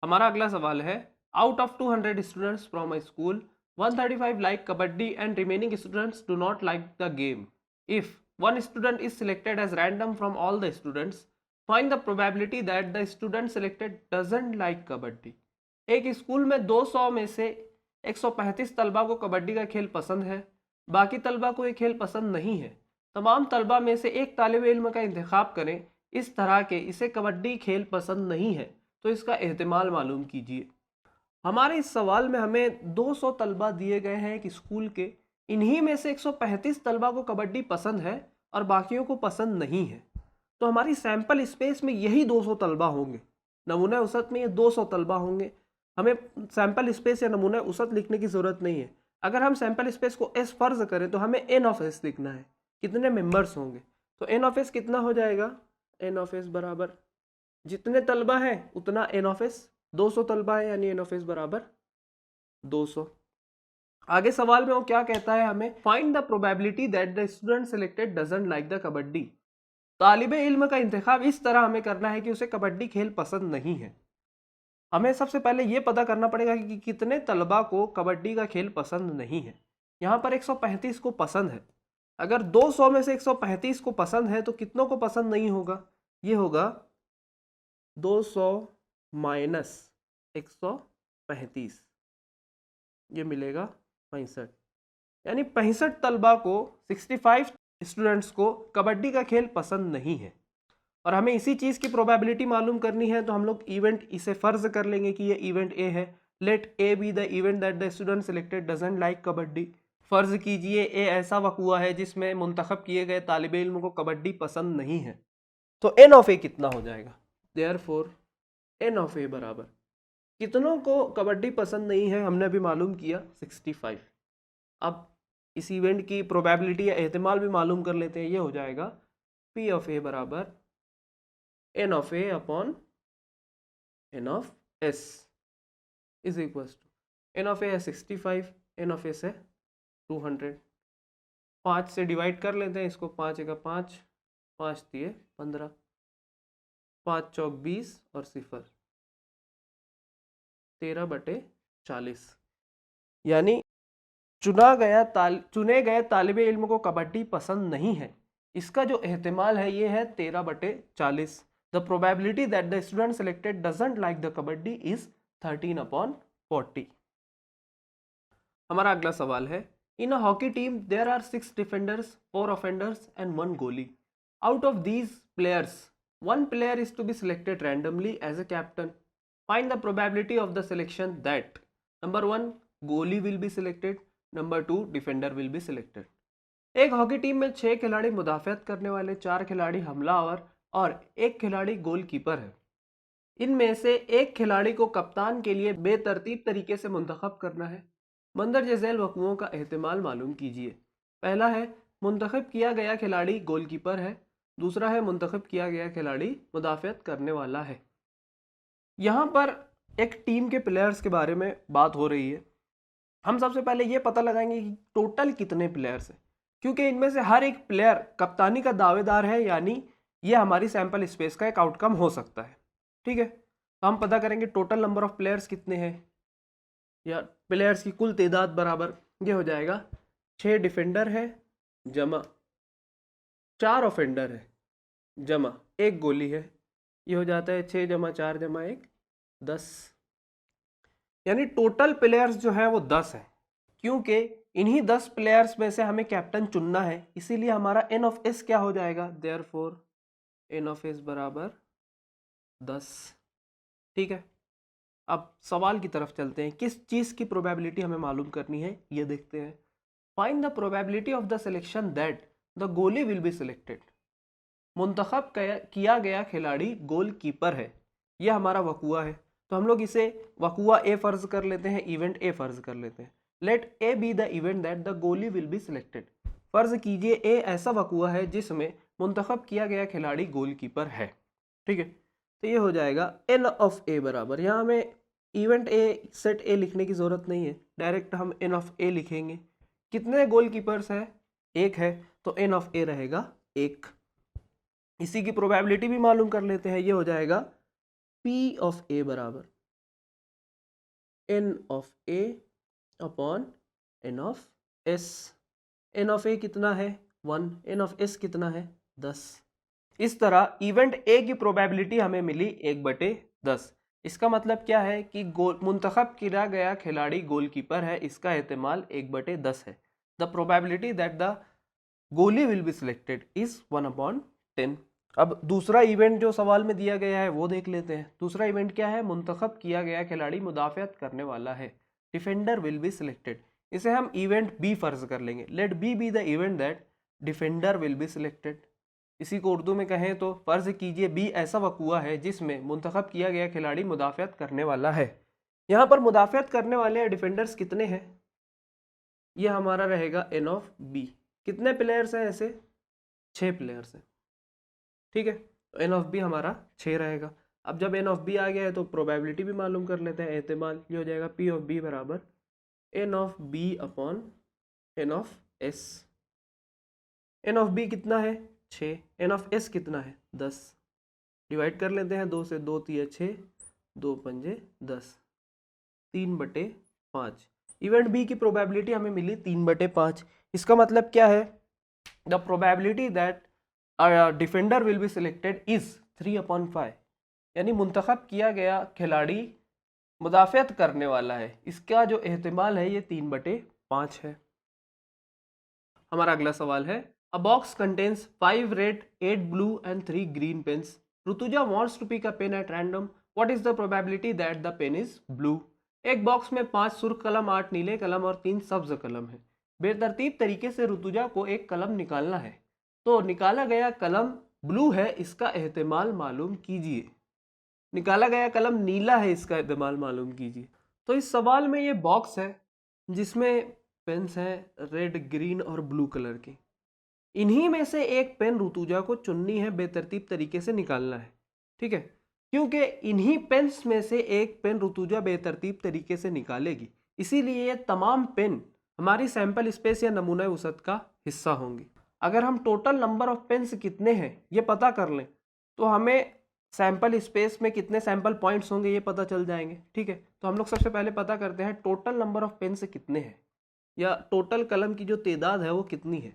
हमारा अगला सवाल है, out of 200 students from a school 135 like kabaddi and remaining students do not like the game. If one student is selected as random from all the students, find the probability that the student selected doesn't like kabaddi. एक school में 200 में से 135 तलबा को कबड्डी का खेल पसंद है, बाकी तलबा को ये खेल पसंद नहीं है. तमाम तलबा में से एक तालिब इल्म का इंतखाब करें इस तरह के इसे कबड्डी खेल पसंद नहीं है, तो इसका एहतिमाल मालूम कीजिए. हमारे इस सवाल में हमें 200 तलबा दिए गए हैं एक स्कूल के. इन्हीं में से 135 तलबा को कबड्डी पसंद है और बाकियों को पसंद नहीं है. तो हमारी सैंपल स्पेस में यही 200 तलबा होंगे. नमूना उसत में ये 200 तलबा होंगे. हमें सैंपल स्पेस या नमूना उसत लिखने की ज़रूरत नहीं है. अगर हम सैंपल स्पेस को एस फर्ज करें तो हमें एन ऑफ एस लिखना है. कितने मेंबर्स होंगे, तो एन ऑफ एस कितना हो जाएगा, एन ऑफ एस बराबर जितने तलबा है उतना एन ऑफ एस. 200 तलबा है यानी एन ऑफ एस बराबर 200. आगे सवाल में वो क्या कहता है हमें, find the probability that the student selected doesn't like the kabaddi. तालिबे इल्म का इंतखाब इस तरह हमें करना है कि उसे कबड्डी खेल पसंद नहीं है. हमें सबसे पहले ये पता करना पड़ेगा कि कितने तलबा को कबड्डी का खेल पसंद नहीं है. यहाँ पर 135 को पसंद है. अगर 200 में से 135 को पसंद है तो कितनों को पसंद नहीं होगा, ये होगा 200 माइनस 135, ये मिलेगा 65. यानी 65 तलबा को 65 स्टूडेंट्स को कबड्डी का खेल पसंद नहीं है. और हमें इसी चीज़ की प्रोबेबिलिटी मालूम करनी है, तो हम लोग इवेंट इसे फ़र्ज कर लेंगे कि ये इवेंट ए है. Let A be the event that the student selected doesn't like kabaddi. फ़र्ज कीजिए ए ऐसा वक़ुआ है जिसमें मुंतखब किए गए तालिब इल्म को कबड्डी पसंद नहीं है. तो एन ऑफ ए कितना हो जाएगा, देयरफॉर एन ऑफ ए बराबर कितनों को कबड्डी पसंद नहीं है हमने अभी मालूम किया 65. अब इस इवेंट की प्रोबेबिलिटी या एहतिमाल भी मालूम कर लेते हैं. ये हो जाएगा पी ऑफ ए बराबर N of A upon N of S is equal to n of A है 65, एन ऑफ एस है 200. 5 से डिवाइड कर लेते हैं इसको. 5 एका 5, 5 दिए 15, 5 चौक 20 और 0 13/40. यानी चुने गए तालिब इल्म को कबड्डी पसंद नहीं है. इसका जो एहतिमाल है ये है 13/40. The probability that the student selected doesn't like the kabaddi is 13/40. हमारा अगला सवाल है, in a hockey team there are 6 defenders, 4 offenders and 1 goalie. Out of these players 1 player is to be selected randomly as a captain. Find the probability of the selection that number 1 goalie will be selected, number 2 defender will be selected. एक hockey team में 6 खिलाड़ी मुदाफियत करने वाले, 4 खिलाड़ी हमलावर और 1 खिलाड़ी goalkeeper है. इनमें से एक खिलाड़ी को कप्तान के लिए बेतरतीब तरीके से मुंतखब करना है. मंदरज झैल वक़ुओं का एहतिमाल मालूम कीजिए. पहला है मुंतखब किया गया खिलाड़ी गोलकीपर है. दूसरा है मुंतखब किया गया खिलाड़ी मुदाफियत करने वाला है. यहाँ पर एक टीम के प्लेयर्स के बारे में बात हो रही है. हम सबसे पहले ये पता लगाएंगे कि टोटल कितने प्लेयर्स हैं, क्योंकि इनमें से हर एक प्लेयर कप्तानी का दावेदार है. यानी ये हमारी सैंपल स्पेस का एक आउटकम हो सकता है. ठीक है, तो हम पता करेंगे टोटल नंबर ऑफ प्लेयर्स कितने हैं, या प्लेयर्स की कुल तादाद बराबर ये हो जाएगा 6 डिफेंडर है जमा 4 ऑफेंडर है जमा 1 गोली है. ये हो जाता है 6 जमा 4 जमा 1 10. यानी टोटल प्लेयर्स जो है वो 10 है. क्योंकि इन्हीं 10 प्लेयर्स में से हमें कैप्टन चुनना है, इसीलिए हमारा एन ऑफ एस क्या हो जाएगा, देयरफॉर एन ऑफ एस बराबर 10. ठीक है, अब सवाल की तरफ चलते हैं. किस चीज़ की प्रोबेबिलिटी हमें मालूम करनी है ये देखते हैं. Find the probability of the selection that the गोली विल बी सिलेक्टेड. मुंतखब किया गया खिलाड़ी गोल कीपर है. यह हमारा वक़ुआ है, तो हम लोग इसे वक़ुआ ए फ़र्ज़ कर लेते हैं, इवेंट ए फ़र्ज़ कर लेते हैं. Let A be the event that the गोली विल बी सिलेक्टेड. फ़र्ज़ कीजिए ए ऐसा वक़ुआ है जिसमें मुंतखब किया गया खिलाड़ी गोल कीपर है. ठीक है, तो ये हो जाएगा एन ऑफ ए बराबर, यहाँ हमें इवेंट ए सेट ए लिखने की ज़रूरत नहीं है, डायरेक्ट हम एन ऑफ ए लिखेंगे. कितने गोल कीपर्स है, 1 है, तो एन ऑफ ए रहेगा 1. इसी की प्रोबेबिलिटी भी मालूम कर लेते हैं. ये हो जाएगा पी ऑफ ए बराबर n of a upon n of s। n of a कितना है 1, n ऑफ s कितना है 10। इस तरह इवेंट ए की प्रोबेबिलिटी हमें मिली 1/10। इसका मतलब क्या है कि गोल मुंतखब किया गया खिलाड़ी गोलकीपर है, इसका एहतमाल 1/10 है। द प्रोबेबिलिटी दैट द गोली विल बी सिलेक्टेड इज 1/10। अब दूसरा इवेंट जो सवाल में दिया गया है वो देख लेते हैं। दूसरा इवेंट क्या है, मुंतखब किया गया खिलाड़ी मुदाफ़ियत करने वाला है, डिफेंडर विल बी सिलेक्टेड। इसे हम इवेंट बी फर्ज कर लेंगे। Let be the event that defender will be selected. इसी को उर्दू में कहें तो फर्ज कीजिए बी ऐसा वक़ुआ है जिसमें मुंतखब किया गया खिलाड़ी मुदाफ़ियत करने वाला है। यहाँ पर मुदाफ़ियत करने वाले डिफेंडर्स कितने हैं, ये हमारा रहेगा एन ऑफ बी। कितने प्लेयर्स हैं ऐसे, 6 प्लेयर्स हैं, ठीक है। तो एन ऑफ बी हमारा 6 रहेगा। अब जब एन ऑफ बी आ गया है तो प्रोबेबिलिटी भी मालूम कर लेते हैं। एहतिमाल ये हो जाएगा पी ऑफ बी बराबर N of B upon N of S. N of B कितना है 6, एन ऑफ एस कितना है 10। डिवाइड कर लेते हैं, 2 से 2 3 6, 2 पंजे 10, 3/5। इवेंट बी की प्रोबेबिलिटी हमें मिली 3/5। इसका मतलब क्या है, the probability that defender will be selected is 3/5, यानी मुंतखब किया गया खिलाड़ी मुदाफ़ियत करने वाला है, इसका जो एहतिमाल है ये 3/5 है। हमारा अगला सवाल है, a box contains 5 red 8 blue and 3 green pens. Rutuja wants to pick a pen at random. What is the probability that the pen is blue? एक बॉक्स में 5 सुर्ख कलम, 8 नीले कलम और 3 सब्ज कलम है। बेतरतीब तरीके से ऋतुजा को एक कलम निकालना है, तो निकाला गया कलम ब्लू है, इसका एहतिमाल मालूम कीजिए। निकाला गया कलम नीला है, इसका एहतिमाल मालूम कीजिए। तो इस सवाल में ये बॉक्स है जिसमें पेन्स हैं रेड ग्रीन और ब्लू कलर की। इन्हीं में से एक पेन ऋतुजा को चुननी है, बेतरतीब तरीके से निकालना है, ठीक है। क्योंकि इन्हीं पेन्स में से एक पेन ऋतुजा बेतरतीब तरीके से निकालेगी, इसीलिए ये तमाम पेन हमारी सैंपल स्पेस या नमूना वसत का हिस्सा होंगी। अगर हम टोटल नंबर ऑफ पेन्स कितने हैं ये पता कर लें तो हमें सैंपल स्पेस में कितने सैंपल पॉइंट्स होंगे ये पता चल जाएंगे, ठीक है। तो हम लोग सबसे पहले पता करते हैं टोटल नंबर ऑफ पेन्स कितने हैं, या टोटल कलम की जो तादाद है वो कितनी है।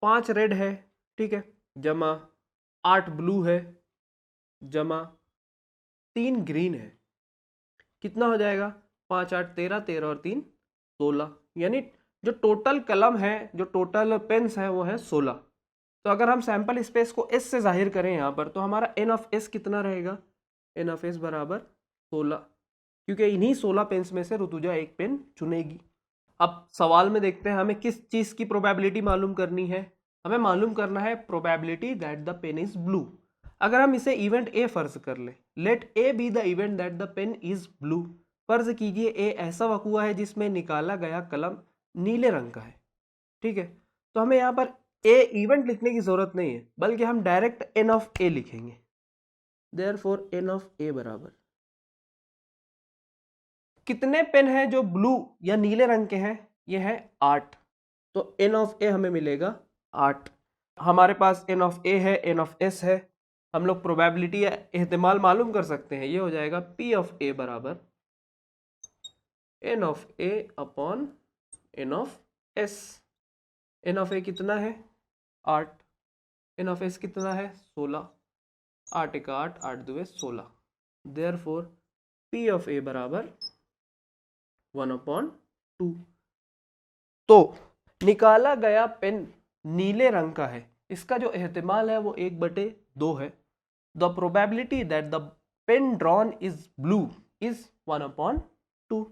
5 रेड है, ठीक है, जमा 8 ब्लू है, जमा 3 ग्रीन है। कितना हो जाएगा, 5 8 13, 13 और 3 16, यानी जो टोटल कलम है, जो टोटल पेन्स है वो है 16। तो अगर हम सैंपल स्पेस को एस से जाहिर करें यहाँ पर, तो हमारा एन ऑफ एस कितना रहेगा, एन ऑफ एस बराबर 16, क्योंकि इन्हीं 16 पेन्स में से ऋतुजा एक पेन चुनेगी। अब सवाल में देखते हैं हमें किस चीज़ की प्रोबेबिलिटी मालूम करनी है। हमें मालूम करना है probability that the pen is blue. अगर हम इसे इवेंट ए फर्ज कर ले, let A be the event that the pen is blue. फर्ज कीजिए ए ऐसा वक़ुआ है जिसमें निकाला गया कलम नीले रंग का है, ठीक है। तो हमें यहाँ पर ए इवेंट लिखने की जरूरत नहीं है, बल्कि हम डायरेक्ट एन ऑफ ए लिखेंगे। देयरफॉर एन ऑफ ए बराबर कितने पेन हैं जो ब्लू या नीले रंग के हैं, ये है 8। तो एन ऑफ ए हमें मिलेगा 8। हमारे पास एन ऑफ ए है, एन ऑफ एस है, हम लोग प्रोबेबिलिटी या एहतिमाल मालूम कर सकते हैं। ये हो जाएगा पी ऑफ ए बराबर N of A upon N of S. N of A कितना है 8, एन ऑफ एस कितना है 16, 8 1 8, 8 2 16। देयरफॉर पी ऑफ ए बराबर 1/2। तो निकाला गया पेन नीले रंग का है, इसका जो एहतिमाल है वो 1/2 है। The probability that the pen drawn is blue is 1/2।